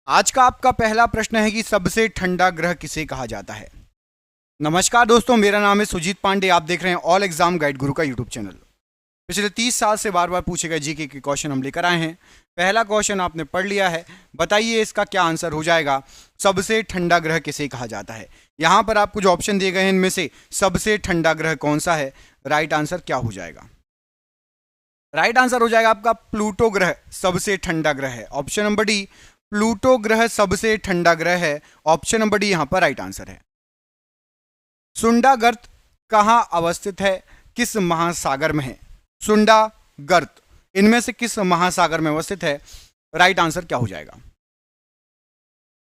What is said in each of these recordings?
आज का आपका पहला प्रश्न है कि सबसे ठंडा ग्रह किसे कहा जाता है। नमस्कार दोस्तों, मेरा नाम है सुजीत पांडे। आप देख रहे हैं ऑल एग्जाम गाइड गुरु का यूट्यूब चैनल। पिछले 30 साल से बार बार पूछे गए जीके के क्वेश्चन हम लेकर आए हैं। पहला क्वेश्चन आपने पढ़ लिया है, बताइए इसका क्या आंसर हो जाएगा। सबसे ठंडा ग्रह किसे कहा जाता है। यहां पर आपको जो ऑप्शन दिए गए हैं इनमें से सबसे ठंडा ग्रह कौन सा है, राइट आंसर क्या हो जाएगा। राइट आंसर हो जाएगा आपका प्लूटो ग्रह सबसे ठंडा ग्रह है। ऑप्शन नंबर डी, प्लूटो ग्रह सबसे ठंडा ग्रह है। ऑप्शन नंबर डी यहां पर राइट आंसर है। सुंडा गर्त कहां अवस्थित है, किस महासागर में है। सुंडा गर्त इनमें से किस महासागर में अवस्थित है, राइट आंसर क्या हो जाएगा।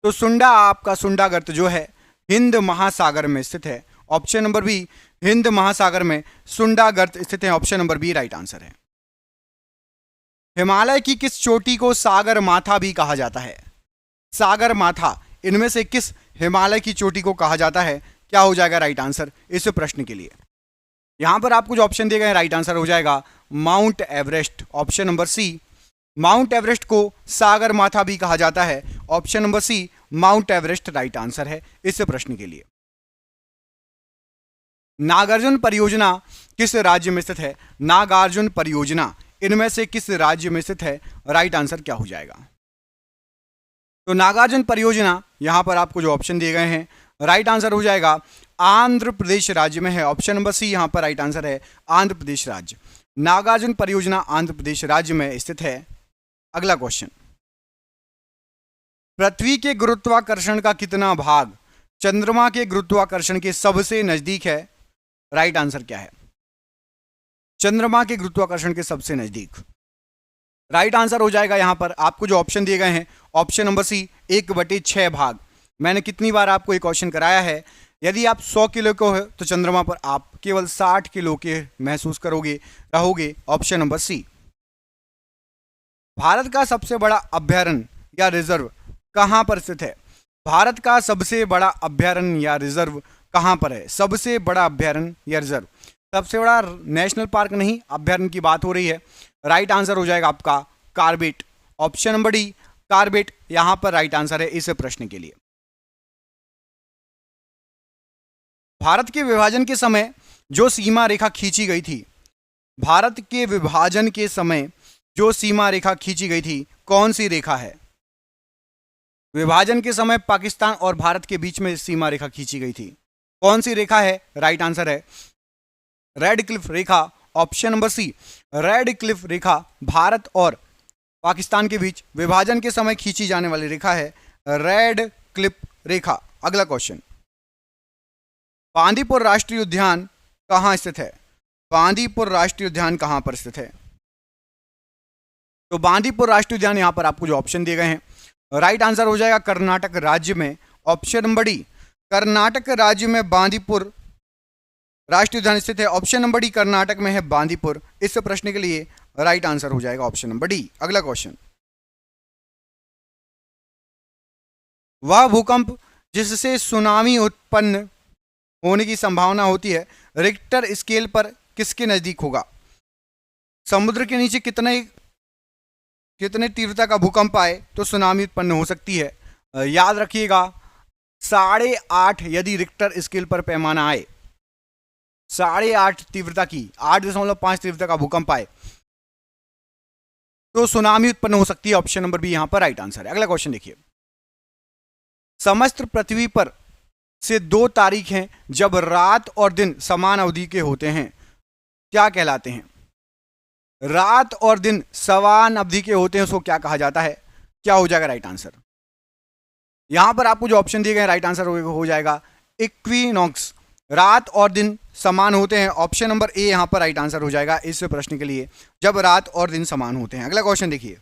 तो सुंडा गर्त जो है हिंद महासागर में स्थित है। ऑप्शन नंबर बी, हिंद महासागर में सुंडा गर्त स्थित है। Option number B right answer है। हिमालय की किस चोटी को सागर माथा भी कहा जाता है। सागर माथा इनमें से किस हिमालय की चोटी को कहा जाता है, क्या हो जाएगा राइट आंसर इस प्रश्न के लिए। यहां पर आपको जो ऑप्शन दिए गए राइट आंसर हो जाएगा Mount Everest. Option number C, Mount Everest को सागर माथा भी कहा जाता है। Option number C Mount Everest right answer है इस प्रश्न के लिए। नागार्जुन परियोजना किस राज्य में स्थित है। नागार्जुन परियोजना इनमें से किस राज्य में स्थित है, राइट आंसर क्या हो जाएगा। तो नागार्जुन परियोजना यहां पर आपको जो ऑप्शन दिए गए हैं राइट आंसर हो जाएगा आंध्र प्रदेश राज्य में है। ऑप्शन नंबर सी यहां पर राइट आंसर है आंध्र प्रदेश राज्य। नागार्जुन परियोजना आंध्र प्रदेश राज्य में स्थित है। अगला क्वेश्चन, पृथ्वी के गुरुत्वाकर्षण का कितना भाग चंद्रमा के गुरुत्वाकर्षण के सबसे नजदीक है, राइट आंसर क्या है। चंद्रमा के गुरुत्वाकर्षण के सबसे नजदीक राइट आंसर हो जाएगा यहां पर आपको जो ऑप्शन दिए गए हैं ऑप्शन नंबर सी 1/6 भाग। मैंने कितनी बार आपको एक क्वेश्चन कराया है, यदि आप 100 किलो को है तो चंद्रमा पर आप केवल 60 किलो के महसूस रहोगे। ऑप्शन नंबर सी। भारत का सबसे बड़ा अभ्यारण्य या रिजर्व कहां पर स्थित है। भारत का सबसे बड़ा अभ्यारण्य या रिजर्व कहां पर है। सबसे बड़ा अभ्यारण्य या रिजर्व, सबसे बड़ा नेशनल पार्क नहीं, अभ्यारण्य की बात हो रही है। राइट आंसर हो जाएगा आपका Corbett. Option number D Corbett यहां पर राइट आंसर है इस प्रश्न के लिए। भारत के विभाजन के समय जो सीमा रेखा खींची गई थी, भारत के विभाजन के समय जो सीमा रेखा खींची गई थी कौन सी रेखा है। विभाजन के समय पाकिस्तान और भारत के बीच में सीमा रेखा खींची गई थी, कौन सी रेखा है, राइट आंसर है रेड क्लिफ रेखा। Option number C Radcliffe रेखा भारत और पाकिस्तान के बीच विभाजन के समय खींची जाने वाली रेखा है रेड क्लिफ रेखा। अगला क्वेश्चन, बांदीपुर राष्ट्रीय उद्यान कहां स्थित है। बांदीपुर राष्ट्रीय उद्यान कहां पर स्थित है। तो बांदीपुर राष्ट्रीय उद्यान यहां पर आपको जो ऑप्शन दिए गए हैं राइट आंसर हो जाएगा कर्नाटक राज्य में। ऑप्शन नंबर डी कर्नाटक राज्य में बांदीपुर राष्ट्रीय उद्यान स्थित है। ऑप्शन नंबर डी कर्नाटक में है बांदीपुर। इस प्रश्न के लिए राइट आंसर हो जाएगा ऑप्शन नंबर डी। अगला क्वेश्चन, वह भूकंप जिससे सुनामी उत्पन्न होने की संभावना होती है रिक्टर स्केल पर किसके नजदीक होगा। समुद्र के नीचे कितने तीव्रता का भूकंप आए तो सुनामी उत्पन्न हो सकती है। याद रखिएगा 8.5 यदि रिक्टर स्केल पर पैमाना आए, 8.5 तीव्रता की 8.5 तीव्रता का भूकंप आए तो सुनामी उत्पन्न हो सकती है। ऑप्शन नंबर बी यहां पर राइट आंसर है। अगला क्वेश्चन देखिए, समस्त पृथ्वी पर से 2 तारीख हैं जब रात और दिन समान अवधि के होते हैं, क्या कहलाते हैं। रात और दिन समान अवधि के होते हैं उसको क्या कहा जाता है, क्या हो जाएगा राइट आंसर। यहां पर आपको जो ऑप्शन दिए गए राइट आंसर हो जाएगा इक्विनॉक्स। रात और दिन समान होते हैं। ऑप्शन नंबर ए यहां पर राइट आंसर हो जाएगा इस प्रश्न के लिए, जब रात और दिन समान होते हैं। अगला क्वेश्चन देखिए,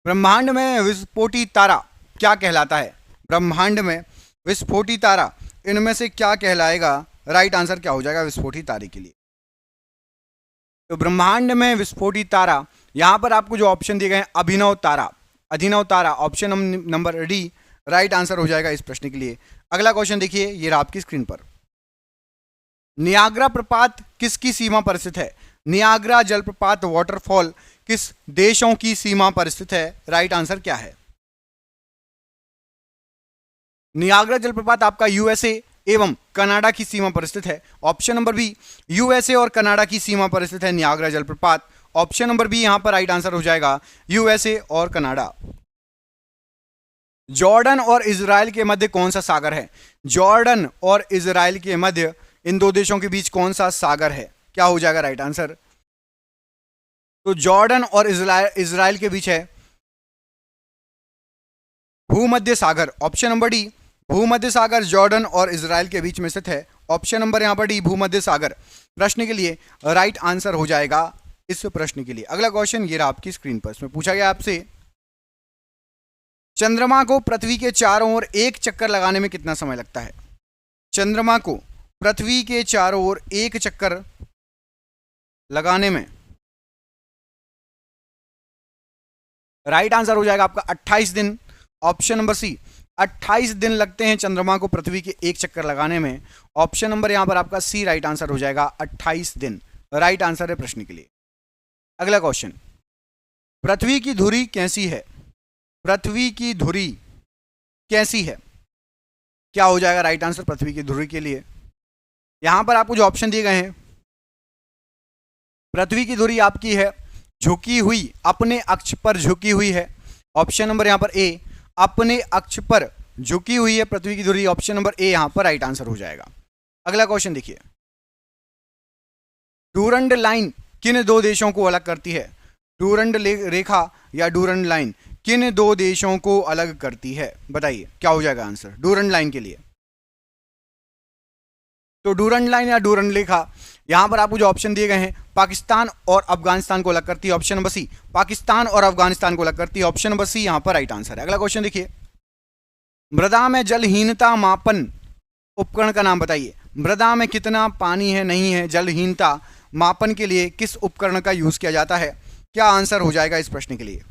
ब्रह्मांड में विस्फोटी तारा क्या कहलाता है। ब्रह्मांड में विस्फोटी तारा इनमें से क्या कहलाएगा, राइट आंसर क्या हो जाएगा विस्फोटी तारे के लिए। तो ब्रह्मांड में विस्फोटी तारा यहां पर आपको जो ऑप्शन दिए गए हैं अभिनव तारा। Option number D right answer हो जाएगा इस प्रश्न के लिए। अगला क्वेश्चन देखिए, ये रहा आपकी स्क्रीन पर, नियाग्रा प्रपात किसकी सीमा पर स्थित है। नियाग्रा जलप्रपात वाटरफॉल किस देशों की सीमा पर स्थित है? राइट आंसर क्या है? नियाग्रा जलप्रपात आपका यूएसए एवं कनाडा की सीमा पर स्थित है। ऑप्शन नंबर बी, यूएसए और कनाडा की सीमा पर स्थित है नियाग्रा जलप्रपात। ऑप्शन नंबर बी यहां पर राइट आंसर हो जाएगा, यूएसए और कनाडा। जॉर्डन और इजराइल के मध्य कौन सा सागर है? जॉर्डन और इजराइल के मध्य, इन दो देशों के बीच कौन सा सागर है? क्या हो जाएगा राइट आंसर? तो जॉर्डन और इजराइल के बीच है भूमध्य सागर। ऑप्शन नंबर डी, भूमध्य सागर जॉर्डन और इजराइल के बीच में स्थित है। ऑप्शन नंबर यहां पर डी, भूमध्य सागर, प्रश्न के लिए राइट आंसर हो जाएगा इस प्रश्न के लिए। अगला क्वेश्चन ये रहा आपकी स्क्रीन पर। इसमें पूछा गया आपसे, चंद्रमा को पृथ्वी के चारों ओर एक चक्कर लगाने में कितना समय लगता है? चंद्रमा को पृथ्वी के चारों ओर एक चक्कर लगाने में राइट आंसर हो जाएगा आपका 28 दिन। ऑप्शन नंबर सी, 28 दिन लगते हैं चंद्रमा को पृथ्वी के एक चक्कर लगाने में। ऑप्शन नंबर यहां पर आपका सी राइट आंसर हो जाएगा, 28 दिन राइट आंसर है प्रश्न के लिए। अगला क्वेश्चन, पृथ्वी की धुरी कैसी है? पृथ्वी की धुरी कैसी है? क्या हो जाएगा राइट आंसर पृथ्वी की धुरी के लिए? यहां पर आपको जो ऑप्शन दिए गए हैं, पृथ्वी की धुरी आपकी है झुकी हुई, अपने अक्ष पर झुकी हुई है। ऑप्शन नंबर यहां पर ए, अपने अक्ष पर झुकी हुई है पृथ्वी की धुरी। ऑप्शन नंबर ए यहां पर राइट आंसर हो जाएगा। अगला क्वेश्चन देखिए, डूरंड लाइन किन दो देशों को अलग करती है? डूरंड रेखा या डूरंड लाइन किन दो देशों को अलग करती है? बताइए क्या हो जाएगा आंसर डूरंड लाइन के लिए? तो डूरंड लाइन या डूरंड रेखा, यहां पर आपको जो ऑप्शन दिए गए हैं, पाकिस्तान और अफगानिस्तान को अलग करती है। ऑप्शन नंबर सी, पाकिस्तान और अफगानिस्तान को अलग करती है। ऑप्शन नंबर सी यहां पर राइट आंसर है। अगला क्वेश्चन देखिए, मृदा में जलहीनता मापन उपकरण का नाम बताइए। मृदा में कितना पानी है नहीं है, जलहीनता मापन के लिए किस उपकरण का यूज किया जाता है? क्या आंसर हो जाएगा इस प्रश्न के लिए?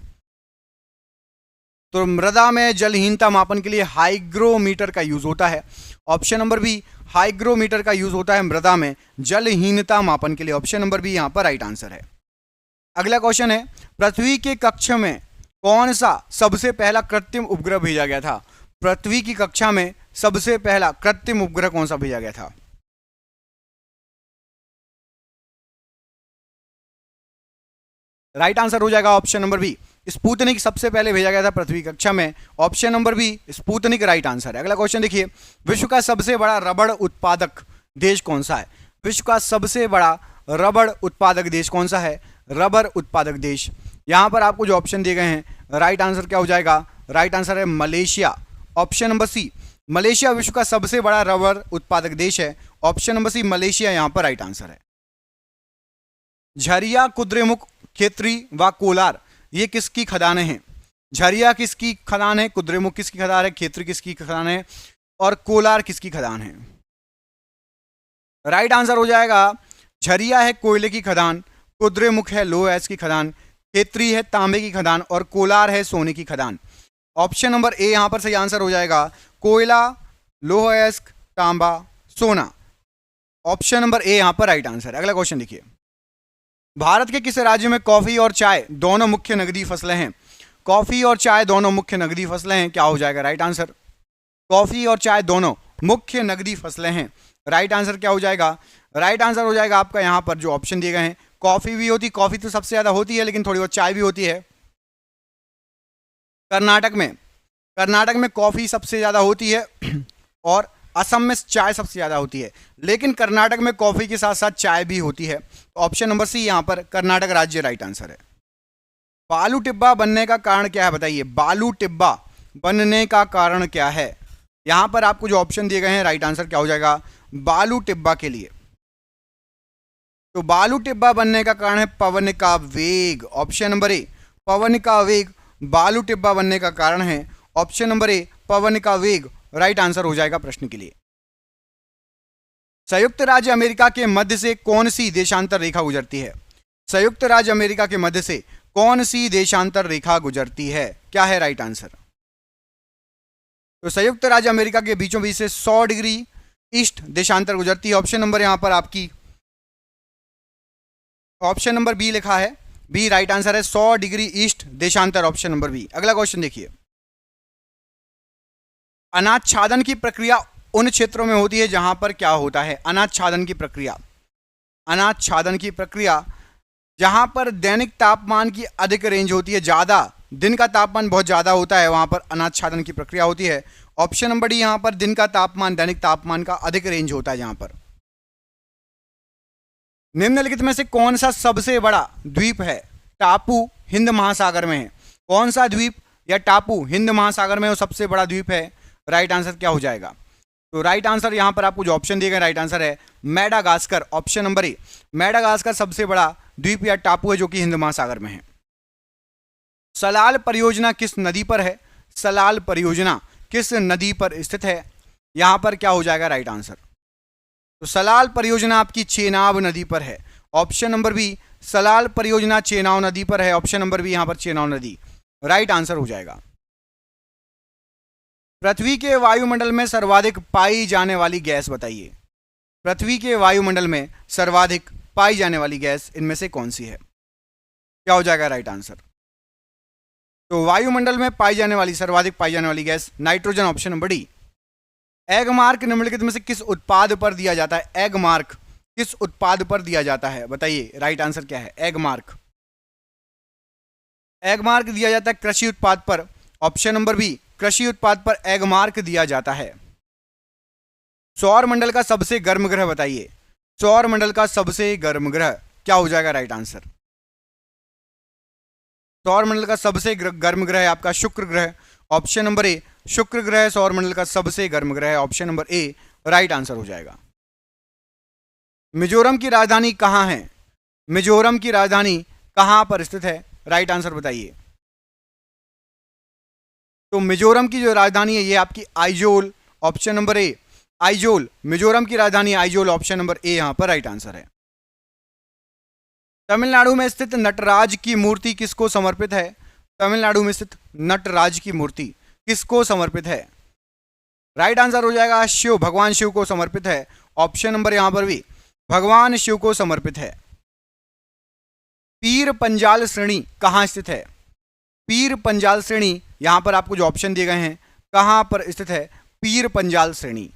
तो मृदा में जलहीनता मापन के लिए हाइग्रोमीटर का यूज होता है। ऑप्शन नंबर बी, हाइग्रोमीटर का यूज होता है मृदा में जलहीनता मापन के लिए। ऑप्शन नंबर बी यहां पर राइट आंसर है। अगला क्वेश्चन है, पृथ्वी के कक्षा में कौन सा सबसे पहला कृत्रिम उपग्रह भेजा गया था? पृथ्वी की कक्षा में सबसे पहला कृत्रिम उपग्रह कौन सा भेजा गया था? राइट आंसर हो जाएगा ऑप्शन नंबर बी, स्पुतनिक सबसे पहले भेजा गया था पृथ्वी कक्षा में। Option number B Sputnik right answer है। अगला क्वेश्चन देखिए, विश्व का सबसे बड़ा रबड़ उत्पादक देश कौन सा है? विश्व का सबसे बड़ा रबड़ उत्पादक देश कौन सा है? रबर उत्पादक देश, यहां पर आपको जो ऑप्शन दिए गए हैं राइट आंसर क्या हो जाएगा? राइट आंसर है Malaysia. Option number C, Malaysia विश्व का सबसे बड़ा रबर उत्पादक देश है। ऑप्शन नंबर सी मलेशिया यहां पर राइट आंसर है। झरिया, कुद्रेमुख, खेतरी व कोलार ये किसकी खदानें हैं? झरिया किसकी खदान है? कुद्रेमुख किसकी खदान है? खेतरी किसकी खदान है? और कोलार किसकी खदान है? राइट आंसर हो जाएगा, झरिया है कोयले की खदान, कुद्रेमुख है लोह अयस्क की खदान, खेतरी है तांबे की खदान और कोलार है सोने की खदान। ऑप्शन नंबर ए यहां पर सही आंसर हो जाएगा, कोयला, लोह अयस्क, तांबा, सोना। ऑप्शन नंबर ए यहां पर राइट आंसर है। अगला क्वेश्चन देखिए, भारत के किस राज्य में कॉफी और चाय दोनों मुख्य नगदी फसलें हैं? कॉफी और चाय दोनों मुख्य नगदी फसलें हैं, क्या हो जाएगा राइट आंसर? कॉफी और चाय दोनों मुख्य नगदी फसलें हैं, राइट आंसर क्या हो जाएगा? राइट आंसर हो जाएगा आपका यहां पर जो ऑप्शन दिए गए हैं, कॉफी भी होती, कॉफी तो सबसे ज्यादा होती है लेकिन थोड़ी बहुत चाय भी होती है। कर्नाटक में कॉफी सबसे ज्यादा होती है और असम में चाय सबसे ज्यादा होती है, लेकिन कर्नाटक में कॉफी के साथ साथ चाय भी होती है। तो ऑप्शन नंबर सी यहां पर कर्नाटक राज्य राइट आंसर है। बालू टिब्बा बनने का कारण क्या है बताइए? बालू टिब्बा बनने का कारण क्या है? यहां पर आपको जो ऑप्शन दिए गए हैं राइट आंसर क्या हो जाएगा? बालू टिब्बा के लिए, तो बालू टिब्बा बनने का कारण है पवन का वेग। ऑप्शन नंबर ए, पवन का वेग बालू टिब्बा बनने का कारण है। ऑप्शन नंबर ए, पवन का वेग राइट आंसर हो जाएगा प्रश्न के लिए। संयुक्त राज्य अमेरिका के मध्य से कौन सी देशांतर रेखा गुजरती है? संयुक्त राज्य अमेरिका के मध्य से कौन सी देशांतर रेखा गुजरती है? क्या है राइट आंसर? तो संयुक्त राज्य अमेरिका के बीचों बीच से 100 डिग्री ईस्ट देशांतर गुजरती है। ऑप्शन नंबर यहां पर आपकी ऑप्शन नंबर बी लिखा है, बी राइट आंसर है 100 डिग्री ईस्ट देशांतर, ऑप्शन नंबर बी। अगला क्वेश्चन देखिए, अनाच्छादन की प्रक्रिया उन क्षेत्रों में होती है जहां पर क्या होता है? अनाच्छादन की प्रक्रिया, अनाच्छादन की प्रक्रिया जहां पर दैनिक तापमान की अधिक रेंज होती है, ज्यादा दिन का तापमान बहुत ज्यादा होता है, वहां पर अनाच्छादन की प्रक्रिया होती है। ऑप्शन नंबर डी, यहां पर दिन का तापमान, दैनिक तापमान का अधिक रेंज होता है जहां पर। निम्नलिखित में से कौन सा सबसे बड़ा द्वीप है? टापू हिंद महासागर में है। कौन सा द्वीप या टापू हिंद महासागर में वो सबसे बड़ा द्वीप है? राइट आंसर क्या हो जाएगा? तो राइट आंसर यहां पर आपको जो ऑप्शन दिए गए, राइट आंसर है मेडागास्कर, ऑप्शन नंबर ए। मेडागास्कर सबसे बड़ा द्वीप या टापू है जो कि हिंद महासागर में है। सलाल परियोजना किस नदी पर है? सलाल परियोजना किस नदी पर स्थित है? यहां पर क्या हो जाएगा राइट आंसर? तो सलाल परियोजना आपकी चेनाब नदी पर है, ऑप्शन नंबर बी। सलाल परियोजना चेनाब नदी पर है, ऑप्शन नंबर बी, यहां पर चेनाब नदी राइट आंसर हो जाएगा। पृथ्वी के वायुमंडल में सर्वाधिक पाई जाने वाली गैस बताइए। पृथ्वी के वायुमंडल में सर्वाधिक पाई जाने वाली गैस इनमें से कौन सी है? क्या हो जाएगा राइट आंसर? तो वायुमंडल में पाई जाने वाली, सर्वाधिक पाई जाने वाली gas nitrogen, option number D. Egg mark निम्नलिखित में से किस उत्पाद पर दिया जाता है? एग मार्क किस उत्पाद पर दिया जाता है बताइए, राइट आंसर क्या है? एग मार्क, एग मार्क दिया जाता है कृषि उत्पाद पर, ऑप्शन नंबर बी। कृषि उत्पाद पर एग मार्क दिया जाता है। सौर मंडल का सबसे गर्म ग्रह बताइए। सौर मंडल का सबसे गर्म ग्रह क्या हो जाएगा राइट आंसर? सौर मंडल का सबसे गर्म ग्रह है आपका शुक्र ग्रह, ऑप्शन नंबर ए। शुक्र ग्रह सौर मंडल का सबसे गर्म ग्रह है, ऑप्शन नंबर ए राइट आंसर हो जाएगा। मिजोरम की राजधानी कहां है? मिजोरम की राजधानी कहां पर स्थित है? राइट आंसर बताइए। तो मिजोरम की जो राजधानी है ये आपकी आइजोल, ऑप्शन नंबर ए आइजोल। मिजोरम की राजधानी आइजोल, ऑप्शन नंबर ए यहां पर राइट आंसर है। तमिलनाडु में स्थित नटराज की मूर्ति किसको समर्पित है? तमिलनाडु में स्थित नटराज की मूर्ति किसको समर्पित है? राइट आंसर हो जाएगा शिव, भगवान शिव को समर्पित है, ऑप्शन नंबर यहां पर भी भगवान शिव को समर्पित है। पीर पंजाल श्रेणी कहां स्थित है? पीर पंजाल श्रेणी यहां पर आपको जो ऑप्शन दिए गए हैं कहां पर स्थित है? पीर पंजाल श्रेणी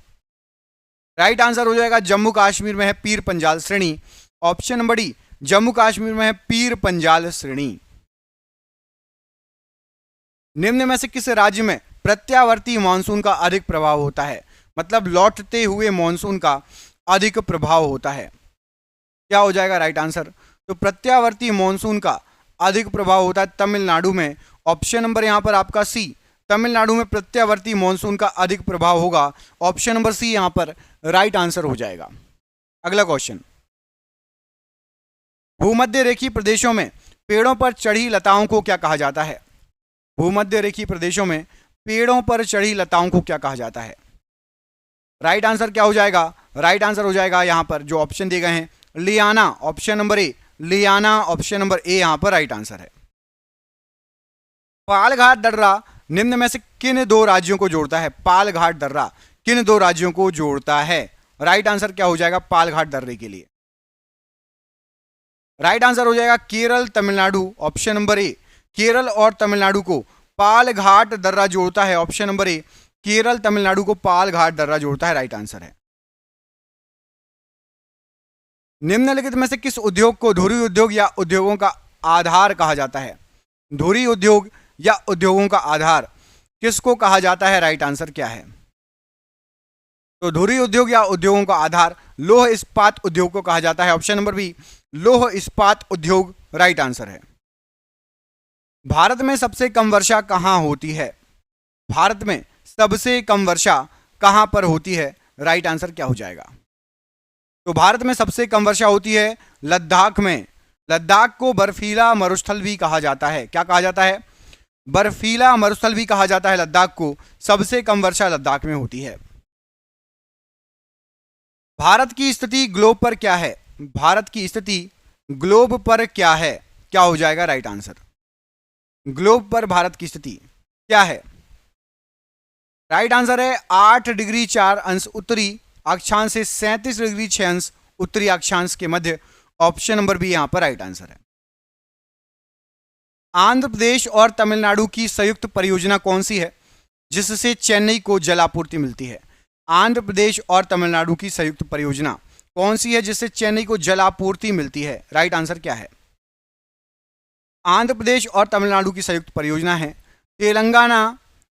राइट आंसर हो जाएगा जम्मू कश्मीर में है पीर पंजाल श्रेणी, option number D. Jammu Kashmir में है पीर पंजाल श्रेणी। निम्न में से किस राज्य में प्रत्यावर्ती मानसून का अधिक प्रभाव होता है? मतलब लौटते हुए मानसून का अधिक प्रभाव होता है। क्या हो जाएगा राइट आंसर? तो प्रत्यावर्ती मानसून का अधिक प्रभाव होता है तमिलनाडु में, ऑप्शन नंबर यहां पर आपका सी। तमिलनाडु में प्रत्यावर्ती मानसून का अधिक प्रभाव होगा, ऑप्शन नंबर सी यहां पर राइट आंसर हो जाएगा। अगला क्वेश्चन, भूमध्य रेखीय प्रदेशों में पेड़ों पर चढ़ी लताओं को क्या कहा जाता है? भूमध्य रेखीय प्रदेशों में पेड़ों पर चढ़ी लताओं को क्या कहा जाता है? राइट आंसर क्या हो जाएगा? राइट आंसर हो जाएगा यहां पर जो ऑप्शन दिए गए हैं liana, option number A. Liana, option number A यहां पर राइट आंसर है। पालघाट दर्रा निम्न में से किन दो राज्यों को जोड़ता है? पालघाट दर्रा किन दो राज्यों को जोड़ता है? राइट आंसर क्या हो जाएगा पालघाट दर्रे के लिए? राइट आंसर हो जाएगा केरल तमिलनाडु, ऑप्शन नंबर ए। केरल और तमिलनाडु को पालघाट दर्रा जोड़ता है, ऑप्शन नंबर ए। केरल तमिलनाडु को पालघाट दर्रा जोड़ता है, राइट आंसर है। निम्नलिखित में से किस उद्योग को धुरी उद्योग या उद्योगों का आधार कहा जाता है? धुरी उद्योग या उद्योगों का आधार किसको कहा जाता है? राइट आंसर क्या है? तो धुरी उद्योग या उद्योगों का आधार लौह इस्पात उद्योग को कहा जाता है, ऑप्शन नंबर बी। लौह इस्पात उद्योग राइट आंसर है। भारत में सबसे कम वर्षा कहां होती है? भारत में सबसे कम वर्षा कहां पर होती है? राइट आंसर क्या हो जाएगा? तो भारत में सबसे कम वर्षा होती है लद्दाख में। लद्दाख को बर्फीला मरुस्थल भी कहा जाता है। क्या कहा जाता है? बर्फीला मरुस्थल भी कहा जाता है लद्दाख को। सबसे कम वर्षा लद्दाख में होती है। भारत की स्थिति ग्लोब पर क्या है? भारत की स्थिति ग्लोब पर क्या है? क्या हो जाएगा राइट आंसर? ग्लोब पर भारत की स्थिति क्या है? राइट आंसर है 8 डिग्री 4 अंश उत्तरी अक्षांश से 37 डिग्री 6 अंश उत्तरी अक्षांश के मध्य, ऑप्शन नंबर बी यहां पर राइट आंसर है। आंध्र प्रदेश और तमिलनाडु की संयुक्त परियोजना कौन सी है जिससे चेन्नई को जल आपूर्ति मिलती है? आंध्र प्रदेश और तमिलनाडु की संयुक्त परियोजना कौन सी है जिससे चेन्नई को जल आपूर्ति मिलती है? राइट आंसर क्या है? आंध्र प्रदेश और तमिलनाडु की संयुक्त परियोजना है तेलंगाना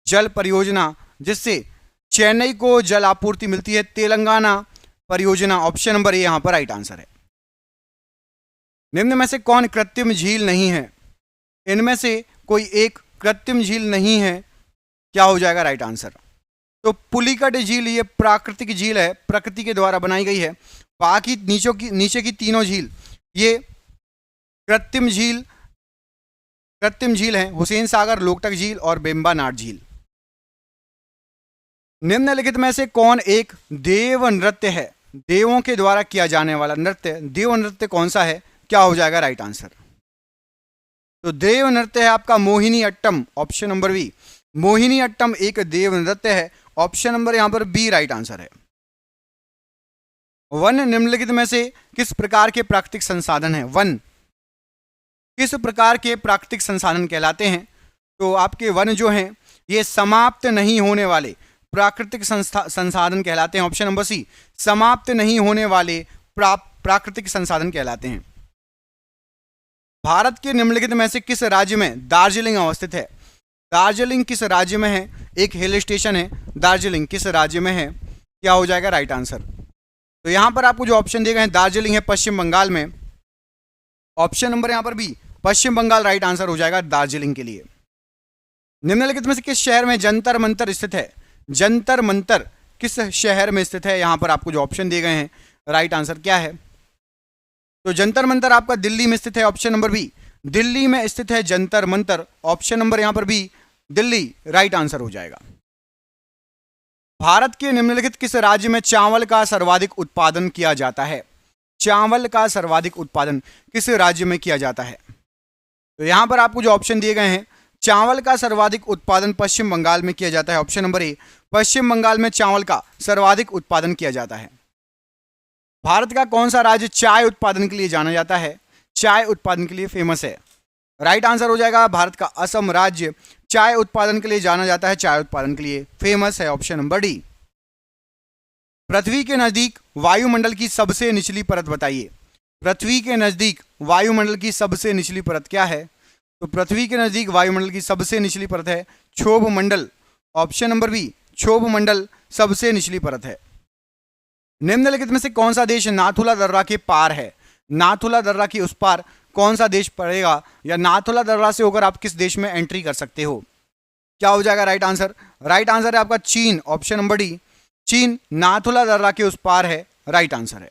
जल परियोजना, जिससे चेन्नई को जल आपूर्ति मिलती है। तेलंगाना परियोजना, ऑप्शन नंबर ए यहां पर राइट आंसर है। निम्न में से कौन कृत्रिम झील नहीं है? इनमें से कोई एक कृत्रिम झील नहीं है, क्या हो जाएगा राइट आंसर? तो पुलिकट झील ये प्राकृतिक झील है, प्रकृति के द्वारा बनाई गई है। बाकी नीचे की तीनों झील ये कृत्रिम झील है, हुसैन सागर, लोकटक झील और बेम्बानाड झील। निम्नलिखित में से कौन एक देव नृत्य है? देवों के द्वारा किया जाने वाला नृत्य, देव नृत्य कौन सा है? क्या हो जाएगा राइट आंसर? तो देव नृत्य है आपका Mohiniattam, option number B. Mohiniattam एक देव नृत्य है, ऑप्शन नंबर यहां पर बी राइट आंसर है। वन निम्नलिखित में से किस प्रकार के प्राकृतिक संसाधन है? वन किस प्रकार के प्राकृतिक संसाधन कहलाते हैं? तो आपके वन जो हैं ये समाप्त नहीं होने वाले प्राकृतिक संसाधन कहलाते हैं, ऑप्शन नंबर सी। समाप्त नहीं होने वाले प्राकृतिक संसाधन कहलाते हैं। भारत के निम्नलिखित में से किस राज्य में दार्जिलिंग अवस्थित है? दार्जिलिंग किस राज्य में है? एक हिल स्टेशन है, दार्जिलिंग किस राज्य में है? क्या हो जाएगा राइट आंसर? तो यहां पर आपको जो ऑप्शन दिए गए हैं, दार्जिलिंग है पश्चिम बंगाल में, ऑप्शन नंबर यहां पर बी पश्चिम बंगाल राइट आंसर हो जाएगा दार्जिलिंग के लिए। निम्नलिखित में से किस शहर में जंतर मंतर स्थित है? जंतर मंतर किस शहर में स्थित है? यहां पर आपको जो ऑप्शन दिए गए हैं राइट आंसर क्या है? तो जंतर मंतर आपका दिल्ली में स्थित है, ऑप्शन नंबर बी। दिल्ली में स्थित है जंतर मंतर, ऑप्शन नंबर यहां पर बी दिल्ली राइट आंसर हो जाएगा। भारत के निम्नलिखित किस राज्य में चावल का सर्वाधिक उत्पादन किया जाता है? चावल का सर्वाधिक उत्पादन किस राज्य में किया जाता है? तो यहां पर आपको जो ऑप्शन दिए गए हैं, चावल का सर्वाधिक उत्पादन पश्चिम बंगाल में किया जाता है, ऑप्शन नंबर ए। पश्चिम बंगाल में चावल का सर्वाधिक उत्पादन किया जाता है। भारत का कौन सा राज्य चाय उत्पादन के लिए जाना जाता है? चाय उत्पादन के लिए फेमस है, राइट आंसर हो जाएगा भारत का असम राज्य चाय उत्पादन के लिए जाना जाता है, चाय उत्पादन के लिए फेमस है, ऑप्शन नंबर डी। पृथ्वी के नजदीक वायुमंडल की सबसे निचली परत बताइए। पृथ्वी के नजदीक वायुमंडल की सबसे निचली परत क्या है? तो पृथ्वी के नजदीक वायुमंडल की सबसे निचली परत है क्षोभ मंडल, ऑप्शन नंबर बी क्षोभ मंडल सबसे निचली परत है। निम्नलिखित में से कौन सा देश नाथुला दर्रा के पार है? नाथुला दर्रा के उस पार कौन सा देश पड़ेगा, या नाथुला दर्रा से होकर आप किस देश में एंट्री कर सकते हो? क्या हो जाएगा राइट आंसर? राइट आंसर है आपका चीन, ऑप्शन नंबर डी। चीन नाथुला दर्रा के उस पार है, राइट आंसर है।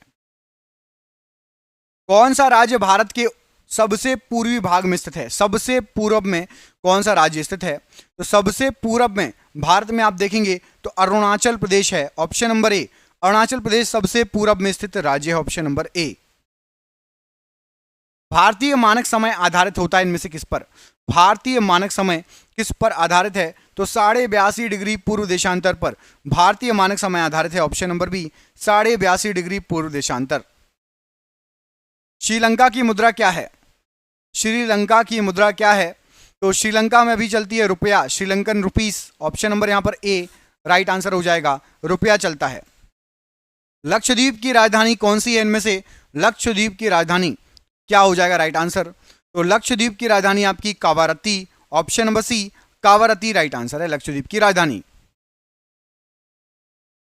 कौन सा राज्य भारत के सबसे पूर्वी भाग में स्थित है? सबसे पूर्व में कौन सा राज्य स्थित है? तो सबसे पूर्व में भारत में आप देखेंगे तो अरुणाचल प्रदेश है, ऑप्शन नंबर ए। अरुणाचल प्रदेश सबसे पूर्व में स्थित राज्य है, ऑप्शन नंबर ए। भारतीय मानक समय आधारित होता है इनमें से किस पर? भारतीय मानक समय किस पर आधारित है? तो 82.5 डिग्री पूर्व देशांतर पर भारतीय मानक समय आधारित है, ऑप्शन नंबर बी 82.5 डिग्री पूर्व देशांतर। श्रीलंका की मुद्रा क्या है? श्रीलंका की मुद्रा क्या है? तो श्रीलंका में भी चलती है रुपया, श्रीलंकन रुपीस, ऑप्शन नंबर यहां पर ए राइट आंसर हो जाएगा, रुपया चलता है। लक्षद्वीप की राजधानी कौन सी है इनमें से? लक्षद्वीप की राजधानी क्या हो जाएगा राइट आंसर? तो लक्षद्वीप की राजधानी आपकी Kavaratti, option number C Kavaratti right answer है लक्षद्वीप की राजधानी।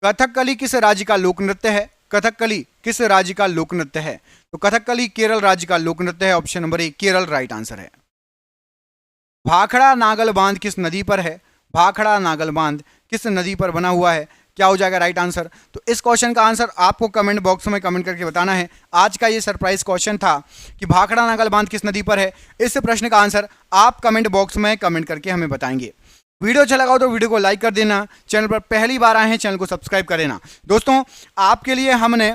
कथकली किस राज्य का लोक नृत्य है? कथकली किस राज्य का लोक नृत्य है? तो कथकली केरल राज्य का लोक नृत्य है, ऑप्शन नंबर ए केरल राइट आंसर है। भाखड़ा नागल बांध किस नदी पर है? भाखड़ा नागल बांध किस नदी पर बना हुआ है? क्या हो जाएगा राइट आंसर? तो इस क्वेश्चन का आंसर आपको कमेंट बॉक्स में कमेंट करके बताना है। आज का ये सरप्राइज क्वेश्चन था कि भाखड़ा नागल बांध किस नदी पर है। इस प्रश्न का आंसर आप कमेंट बॉक्स में कमेंट करके हमें बताएंगे। वीडियो अच्छा लगा हो तो वीडियो को लाइक कर देना, चैनल पर पहली बार आए हैं चैनल को सब्सक्राइब कर देना। दोस्तों आपके लिए हमने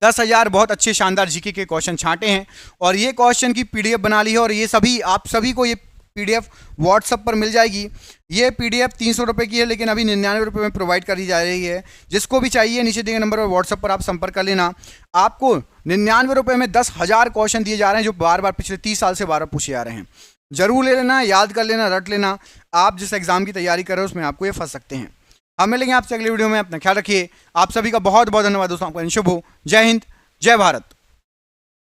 10,000 बहुत अच्छे शानदार जीके के क्वेश्चन छांटे हैं और ये क्वेश्चन की पीडीएफ बना ली है और ये सभी आप सभी को ये पीडीएफ व्हाट्सएप पर मिल जाएगी। ये पीडीएफ 300 रुपये की है लेकिन अभी 99 रुपये में प्रोवाइड करी जा रही है। जिसको भी चाहिए नीचे दिए गए नंबर पर व्हाट्सएप पर आप संपर्क कर लेना। आपको 99 रुपये में 10,000 क्वेश्चन दिए जा रहे हैं जो बार बार पिछले 30 साल से बार बार पूछे जा रहे हैं। जरूर ले लेना, याद कर लेना, रट लेना। आप जिस एग्जाम की तैयारी कर रहे हो उसमें आपको ये फंस सकते हैं। हम मिलेंगे आपसे अगले वीडियो में। अपना ख्याल रखिए। आप सभी का बहुत बहुत धन्यवाद दोस्तों। आपका दिन शुभ हो। जय हिंद, जय भारत।